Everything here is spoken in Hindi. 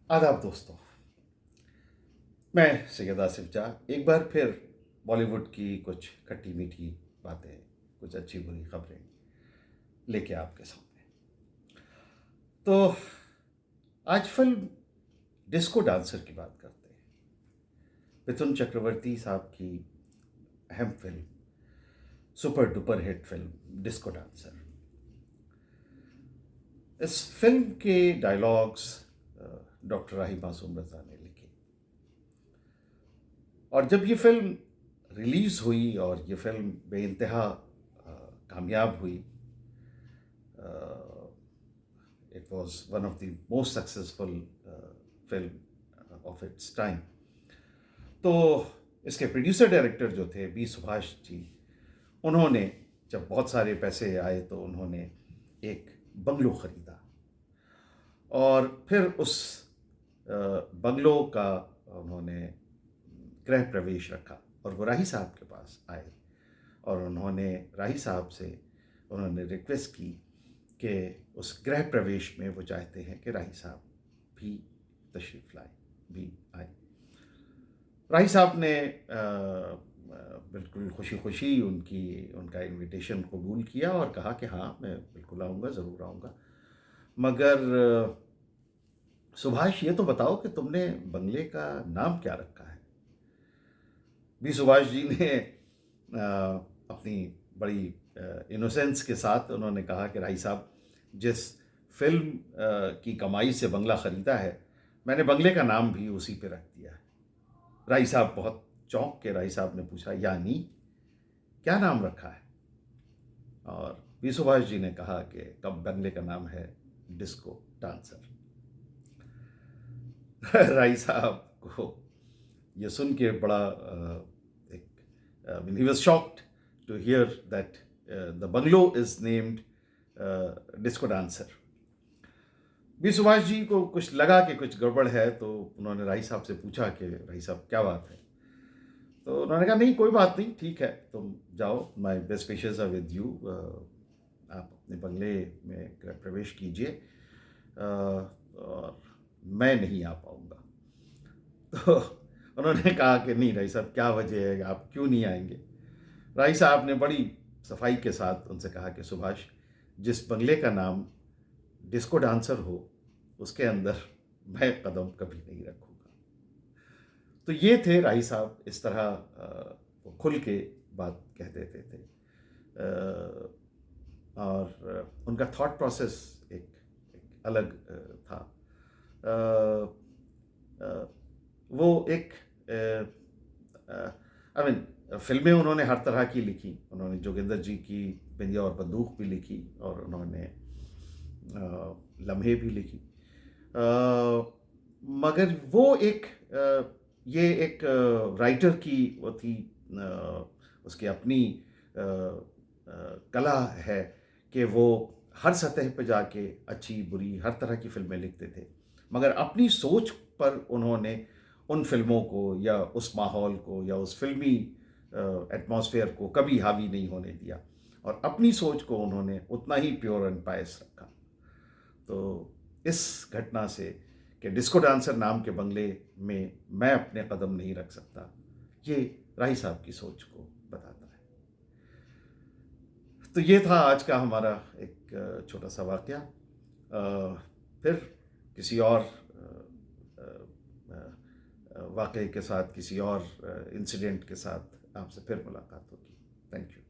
आदाब दोस्तों। मैं सैयद आसिफ जाह एक बार फिर बॉलीवुड की कुछ खट्टी मीठी बातें, कुछ अच्छी बुरी खबरें लेके आपके सामने। तो आज फिल्म डिस्को डांसर की बात करते हैं। मिथुन चक्रवर्ती साहब की अहम film, super duper hit film disco dancer. इस फिल्म के डायलॉग्स डॉक्टर राही मासूम रजा ने लिखे। और जब ये फिल्म रिलीज़ हुई और ये फिल्म बेइंतहा कामयाब हुई, it was one of the most successful film of its time. तो इसके प्रोड्यूसर डायरेक्टर जो थे बी सुभाष जी, उन्होंने जब बहुत सारे पैसे आए तो उन्होंने एक बंगलो ख़रीदा और फिर उस बंगलो का उन्होंने गृह प्रवेश रखा और वो राही साहब के पास आए और उन्होंने राही साहब से उन्होंने रिक्वेस्ट की कि उस गृह प्रवेश में वो चाहते हैं कि राही साहब भी तशरीफ़ लाए, भी आए। राही साहब ने बिल्कुल खुशी खुशी उनका इनविटेशन कबूल किया और कहा कि हाँ, मैं बिल्कुल आऊँगा, ज़रूर आऊँगा। मगर सुभाष, ये तो बताओ कि तुमने बंगले का नाम क्या रखा है? बी सुभाष जी ने अपनी बड़ी इनोसेंस के साथ उन्होंने कहा कि राही साहब, जिस फिल्म की कमाई से बंगला ख़रीदा है, मैंने बंगले का नाम भी उसी पे रख दिया है। राही साहब बहुत चौंक के राही साहब ने पूछा, यानी क्या नाम रखा है? और बी सुभाष जी ने कहा कि कब बंगले का नाम है डिस्को डांसर। राही साहब को ये सुन के बड़ा ही was shocked to hear that the bungalow is named disco dancer. B Subhash ji को कुछ लगा कि कुछ गड़बड़ है, तो उन्होंने राही साहब से पूछा कि राही साहब क्या बात है? तो उन्होंने कहा, नहीं कोई बात नहीं, ठीक है, तुम जाओ, my best wishes are with you, आप अपने बंगले में प्रवेश कीजिए और मैं नहीं आ पाऊँगा। तो उन्होंने कहा कि नहीं राही साहब, क्या वजह है, आप क्यों नहीं आएंगे? राही साहब ने बड़ी सफाई के साथ उनसे कहा कि सुभाष, जिस बंगले का नाम डिस्को डांसर हो, उसके अंदर मैं कदम कभी नहीं रखूँगा। तो ये थे राही साहब, इस तरह वो खुल के बात कह देते थे। और उनका थॉट प्रोसेस एक अलग था। अ, वो एक आई मीन फिल्में उन्होंने हर तरह की लिखी। उन्होंने जोगिंदर जी की बिंदिया और बंदूक भी लिखी और उन्होंने लम्हे भी लिखी। मगर वो एक ये एक राइटर की वो थी, उसकी अपनी कला है कि वो हर सतह पे जाके अच्छी बुरी हर तरह की फिल्में लिखते थे, मगर अपनी सोच पर उन्होंने उन फिल्मों को या उस माहौल को या उस फिल्मी एटमॉस्फेयर को कभी हावी नहीं होने दिया और अपनी सोच को उन्होंने उतना ही प्योर एंड पायस रखा। तो इस घटना से कि डिस्को डांसर नाम के बंगले में मैं अपने कदम नहीं रख सकता, ये राही साहब की सोच को बताता है। तो ये था आज का हमारा एक छोटा सा वाकया। फिर किसी और वाकये के साथ, किसी और इंसिडेंट के साथ आपसे फिर मुलाकात होगी। Thank you.